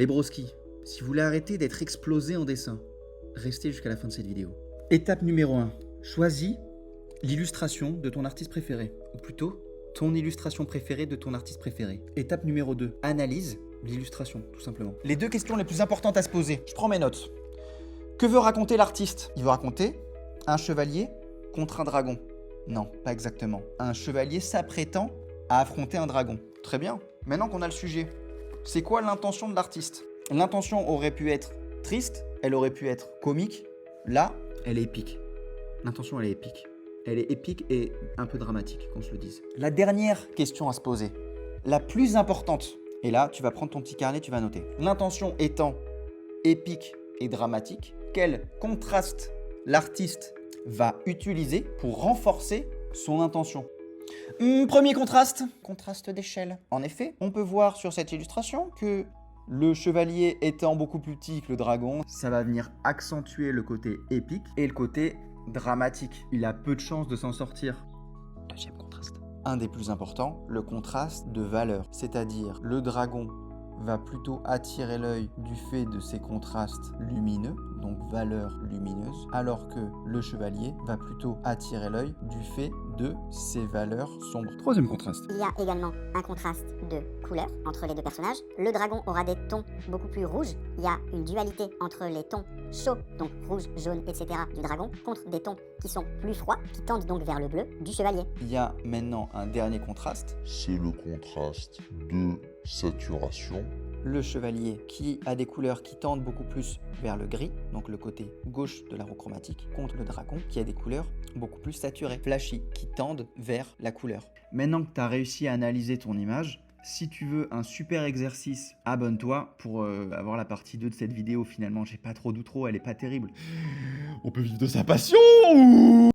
Les broskis, si vous voulez arrêter d'être explosé en dessin, restez jusqu'à la fin de cette vidéo. Étape numéro 1. Choisis l'illustration de ton artiste préféré, ou plutôt ton illustration préférée de ton artiste préféré. Étape numéro 2. Analyse l'illustration, tout simplement. Les deux questions les plus importantes à se poser. Je prends mes notes. Que veut raconter l'artiste? Il veut raconter un chevalier contre un dragon. Non, pas exactement. Un chevalier s'apprêtant à affronter un dragon. Très bien. Maintenant qu'on a le sujet, c'est quoi l'intention de l'artiste? L'intention aurait pu être triste, elle aurait pu être comique. Là, elle est épique. L'intention, elle est épique. Elle est épique et un peu dramatique, qu'on se le dise. La dernière question à se poser, la plus importante, et là, tu vas prendre ton petit carnet, tu vas noter. L'intention étant épique et dramatique, quel contraste l'artiste va utiliser pour renforcer son intention? Premier contraste d'échelle. En effet, on peut voir sur cette illustration que le chevalier étant beaucoup plus petit que le dragon, ça va venir accentuer le côté épique et le côté dramatique. Il a peu de chances de s'en sortir. Deuxième contraste. Un des plus importants, le contraste de valeur. C'est-à-dire, le dragon va plutôt attirer l'œil du fait de ses contrastes lumineux, donc valeur lumineuse, alors que le chevalier va plutôt attirer l'œil du fait de ses valeurs sombres. Troisième contraste. Il y a également un contraste de couleurs entre les deux personnages. Le dragon aura des tons beaucoup plus rouges. Il y a une dualité entre les tons chauds, donc rouge, jaune, etc. du dragon, contre des tons qui sont plus froids, qui tendent donc vers le bleu du chevalier. Il y a maintenant un dernier contraste. C'est le contraste de saturation. Le chevalier qui a des couleurs qui tendent beaucoup plus vers le gris, donc le côté gauche de la roue chromatique, contre le dragon qui a des couleurs beaucoup plus saturées, flashy, qui tendent vers la couleur. Maintenant que tu as réussi à analyser ton image, si tu veux un super exercice, abonne-toi pour avoir la partie 2 de cette vidéo. Finalement, j'ai pas trop d'outro, elle est pas terrible. On peut vivre de sa passion.